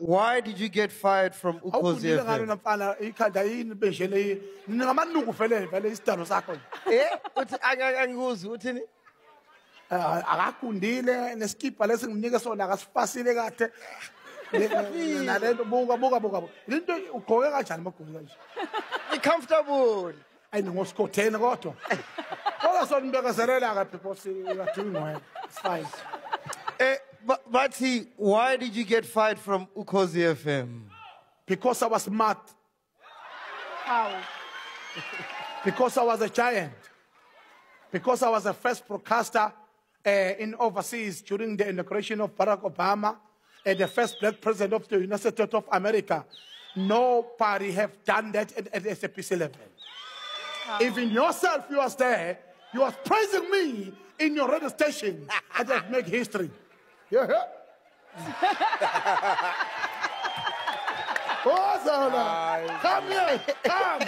why did you get fired from Ukhozi awufundile ngalo FM? namfana ikhanda yini benje le ningamanuku vele isidalo sakho Uthi angikuzwi uthini? akakundile neskipa lesi nginike sona akasifasile kahle nalento buka into ugqoke kanjani magqoke kanje Be comfortable. ayi ngosikhotheni kodwa kodwa sona nibekezelela ka because you are doing well it's fine But see, why did you get fired from Ukhozi FM? because I was smart How? because I was a giant because I was the first broadcaster in overseas during the inauguration of Barack Obama and the first black president of the United States of America. Nobody have done that at SAPC level. Even yourself, you was there. You was praising me in your radio station and that make history. Yeah. Oh, Zola. Come here. Come.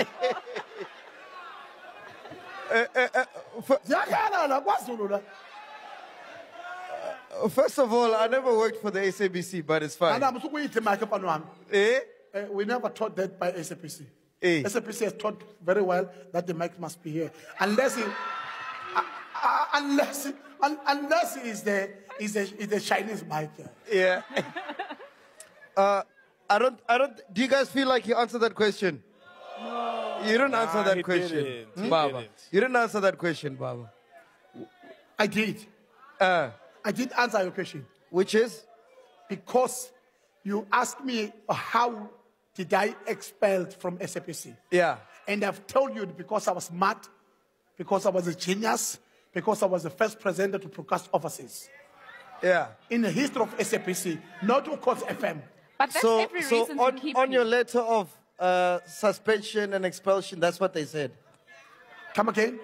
First of all, I never worked for the SABC, but it's fine. We never taught that by SAPC. Eh. SAPC has taught very well that the mic must be here, unless it is the Chinese mic. Yeah. I don't. Do you guys feel like you answered that question? No. You didn't answer that he question, didn't. He Baba. didn't. You didn't answer that question, Baba. I did. I did answer your question Which is? because you asked me how did I expelled from SAPC. Yeah. And I've told you because I was smart, because I was a genius, because I was the first presenter to broadcast overseas. Yeah. In the history of SAPC, not Ukhozi FM. But that's every reason to keep on you. your letter of suspension and expulsion, that's what they said. Come again?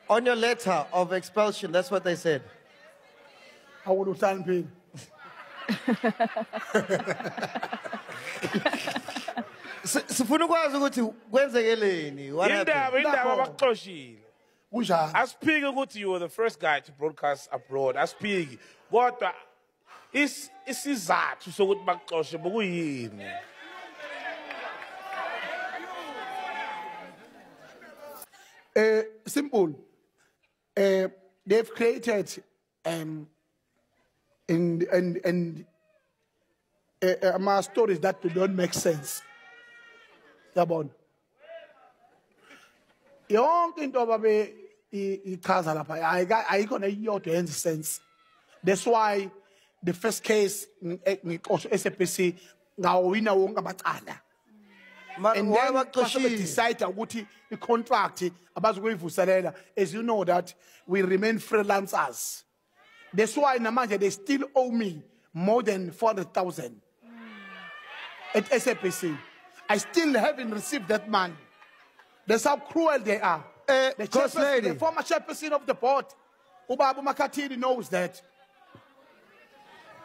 On your letter of expulsion, that's what they said. I would have signed pain. Sifuna ukwazi ukuthi kwenzekeleni. What happened? Indaba bakuxoshile. Kunjani? Asipiki ukuthi you were the first guy to broadcast abroad. Asipiki. Kodwa isizathu sokuthi bakuxoshe bokuyini? Simple. They've created stories that don't make sense. Yabona. Yonke into ababe ichaza lapha ayikho neyodwa yenza sense. That's why the first case ngixoxe SAPC ngawina wonke amacala. And why then baxoshile? decide ukuthi i-contract abazokuyivuselela, as you know that we remain freelancers. That's why namanje they still owe me more than 400,000 at SAPC. I still haven't received that money. That's how cruel they are. The former chairperson of the board, Ubaba Makatini, knows that.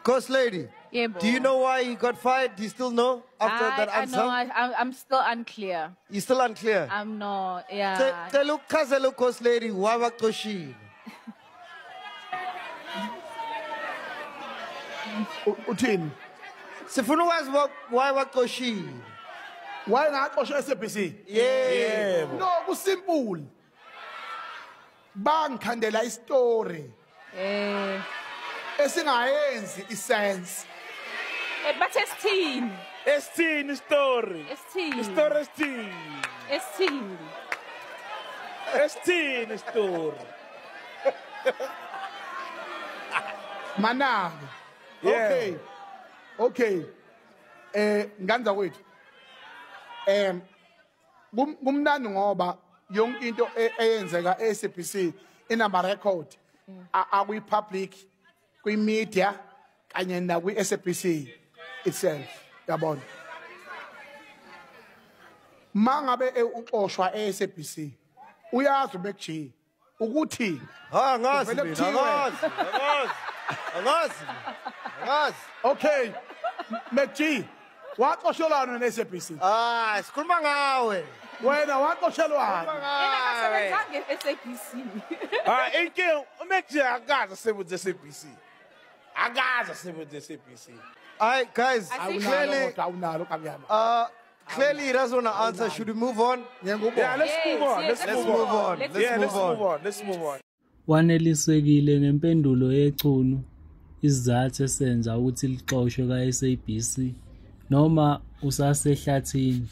Ghost lady, Yeah, do you know why he got fired? Do you still know after that answer? I know. I'm still unclear. You're still unclear? I'm not. Yeah. Tell Kazelo Ghost lady, why baxoshile? Uthini? Sifuna ukwazi why baxoshile. Why not SAPC? Yeah. No, kusimple. Bangikhandela istory esingayenzi isense. But esithini? Esithini story? Esithini? Story esithini? Esithini? Esithini story? Mananga. Yeah. Okay. Nganza wethu. Kumnandi ngoba yonke into eyenzeka eSABC inama record akwi public kwi media kanye na kwi SABC itself yabona. Mangabe uxoshwa eSABC uyazi uMcG ukuthi ngazi vele mina, kuthiwe. ngazi. Okay, McG, waxoshelwana neSABC. Sikhuluma ngawe. Wena waxoshelwana. Yena SABC. Inkinga uMcG akazi asebenza eSABC. Akazi asebenza eSABC. guys, I think clearly he doesn't want to answer. Should we move on? Yeah, let's move on. Let's move on. Let's move on. Wanelisekile ngempendulo yechunu isizathu esenza ukuthi lixoshwe ka-SABC noma usasehlathini.